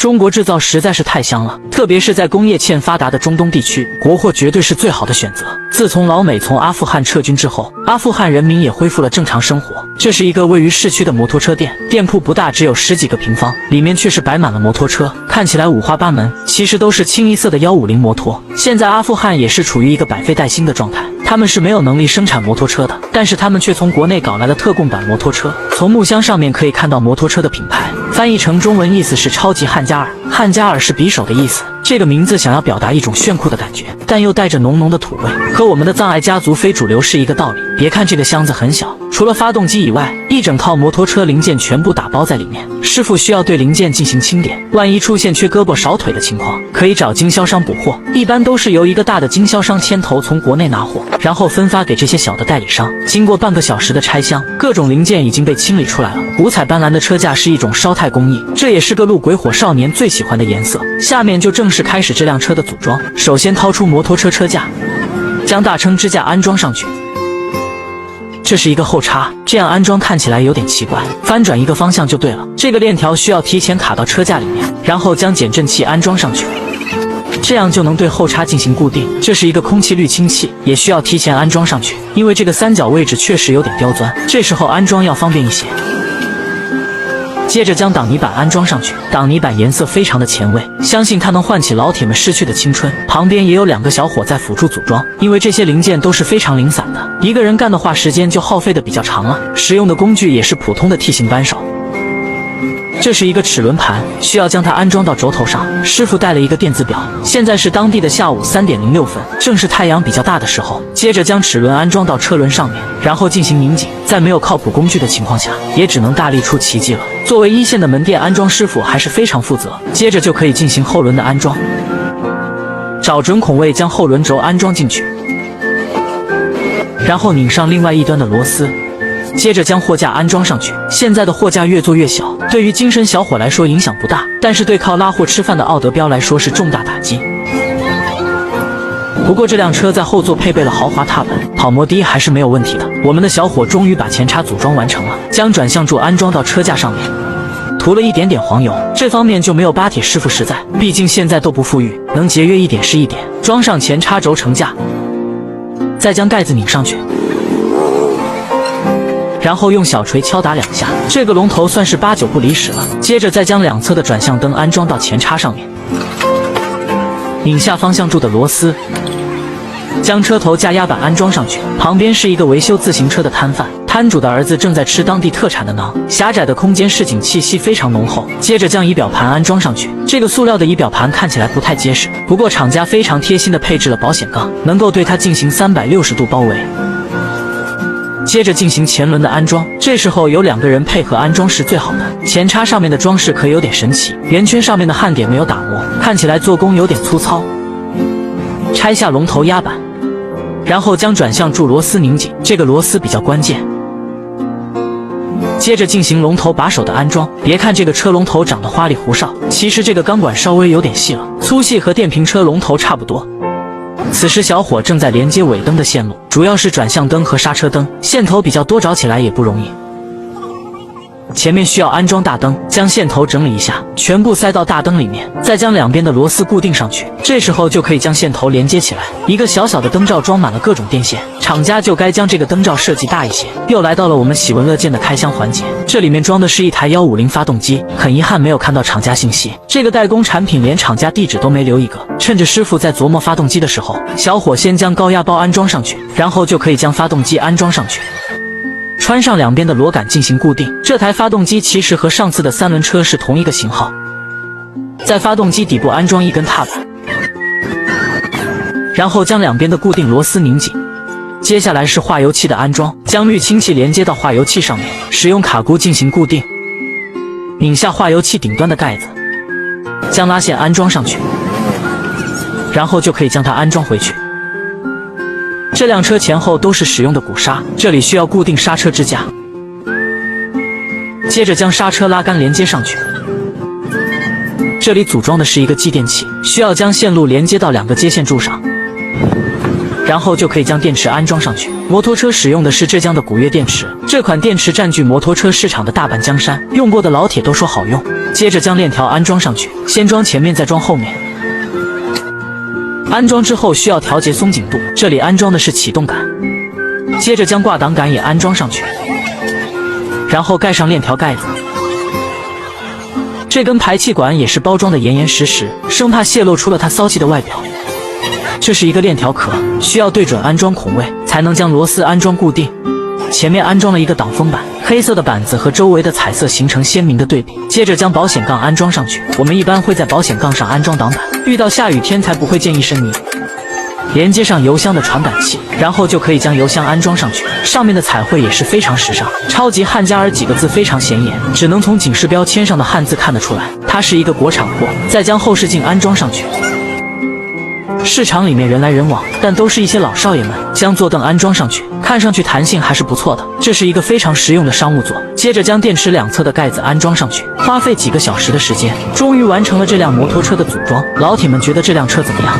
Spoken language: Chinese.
中国制造实在是太香了，特别是在工业欠发达的中东地区，国货绝对是最好的选择。自从老美从阿富汗撤军之后，阿富汗人民也恢复了正常生活。这是一个位于市区的摩托车店，店铺不大，只有10几个平方，里面却是摆满了摩托车，看起来五花八门，其实都是清一色的150摩托。现在阿富汗也是处于一个百废待兴的状态，他们是没有能力生产摩托车的，但是他们却从国内搞来了特供版摩托车。从木箱上面可以看到摩托车的品牌，翻译成中文意思是超级汉加尔，汉加尔是匕首的意思。这个名字想要表达一种炫酷的感觉，但又带着浓浓的土味，和我们的藏爱家族非主流是一个道理。别看这个箱子很小，除了发动机以外，一整套摩托车零件全部打包在里面。师傅需要对零件进行清点，万一出现缺胳膊少腿的情况，可以找经销商补货。一般都是由一个大的经销商牵头从国内拿货，然后分发给这些小的代理商。经过半个小时的拆箱，各种零件已经被清理出来了。五彩斑斓的车架是一种烧钛工艺，这也是个路鬼火少年最喜欢的颜色。下面就正式开始这辆车的组装。首先掏出摩托车车架，将大撑支架安装上去。这是一个后叉，这样安装看起来有点奇怪，翻转一个方向就对了。这个链条需要提前卡到车架里面，然后将减震器安装上去，这样就能对后叉进行固定。这是一个空气滤清器，也需要提前安装上去，因为这个三角位置确实有点刁钻，这时候安装要方便一些。接着将挡泥板安装上去，挡泥板颜色非常的前卫，相信它能唤起老铁们逝去的青春。旁边也有2个小伙在辅助组装，因为这些零件都是非常零散的，一个人干的话时间就耗费的比较长了。使用的工具也是普通的 T 型扳手。这是一个齿轮盘，需要将它安装到轴头上。师傅带了一个电子表，现在是当地的下午3点06分，正是太阳比较大的时候。接着将齿轮安装到车轮上面，然后进行拧紧。在没有靠谱工具的情况下，也只能大力出奇迹了。作为一线的门店安装师傅还是非常负责。接着就可以进行后轮的安装，找准孔位将后轮轴安装进去，然后拧上另外一端的螺丝。接着将货架安装上去。现在的货架越做越小，对于精神小伙来说影响不大，但是对靠拉货吃饭的奥德彪来说是重大打击。不过这辆车在后座配备了豪华踏板，跑摩的还是没有问题的。我们的小伙终于把前叉组装完成了，将转向柱安装到车架上面，涂了一点点黄油，这方面就没有巴铁师傅实在，毕竟现在都不富裕，能节约一点是一点。装上前叉轴成架，再将盖子拧上去，然后用小锤敲打2下，这个龙头算是8、9不离十了。接着再将两侧的转向灯安装到前叉上面，拧下方向柱的螺丝，将车头加压板安装上去。旁边是一个维修自行车的摊贩，摊主的儿子正在吃当地特产的馕。狭窄的空间，市井气息非常浓厚。接着将仪表盘安装上去，这个塑料的仪表盘看起来不太结实，不过厂家非常贴心的配置了保险杠，能够对它进行360度包围。接着进行前轮的安装，这时候有2个人配合安装是最好的。前叉上面的装饰可有点神奇，圆圈上面的焊点没有打磨，看起来做工有点粗糙。拆下龙头压板，然后将转向柱螺丝拧紧，这个螺丝比较关键。接着进行龙头把手的安装，别看这个车龙头长得花里胡哨，其实这个钢管稍微有点细了，粗细和电瓶车龙头差不多。此时小伙正在连接尾灯的线路，主要是转向灯和刹车灯，线头比较多，找起来也不容易。前面需要安装大灯，将线头整理一下，全部塞到大灯里面，再将两边的螺丝固定上去，这时候就可以将线头连接起来。一个小小的灯罩装满了各种电线，厂家就该将这个灯罩设计大一些。又来到了我们喜闻乐见的开箱环节，这里面装的是一台150发动机，很遗憾没有看到厂家信息，这个代工产品连厂家地址都没留一个。趁着师傅在琢磨发动机的时候，小伙先将高压包安装上去，然后就可以将发动机安装上去，穿上两边的螺杆进行固定。这台发动机其实和上次的3轮车是同一个型号。在发动机底部安装一根踏板，然后将两边的固定螺丝拧紧。接下来是化油器的安装，将滤清器连接到化油器上面，使用卡箍进行固定。拧下化油器顶端的盖子，将拉线安装上去，然后就可以将它安装回去。这辆车前后都是使用的鼓刹，这里需要固定刹车支架。接着将刹车拉杆连接上去，这里组装的是一个继电器，需要将线路连接到2个接线柱上，然后就可以将电池安装上去。摩托车使用的是浙江的古越电池，这款电池占据摩托车市场的大半江山，用过的老铁都说好用。接着将链条安装上去，先装前面再装后面。安装之后需要调节松紧度，这里安装的是启动杆。接着将挂挡杆也安装上去，然后盖上链条盖子。这根排气管也是包装的严严实实，生怕泄露出了它骚气的外表。这是一个链条壳，需要对准安装孔位才能将螺丝安装固定。前面安装了一个挡风板，黑色的板子和周围的彩色形成鲜明的对比。接着将保险杠安装上去，我们一般会在保险杠上安装挡板，遇到下雨天才不会溅一身泥。连接上油箱的传感器，然后就可以将油箱安装上去。上面的彩绘也是非常时尚，超级汉加尔几个字非常显眼，只能从警示标签上的汉字看得出来，它是一个国产货。再将后视镜安装上去。市场里面人来人往，但都是一些老少爷们。将坐凳安装上去，看上去弹性还是不错的，这是一个非常实用的商务座。接着将电池两侧的盖子安装上去，花费几个小时的时间，终于完成了这辆摩托车的组装。老铁们觉得这辆车怎么样？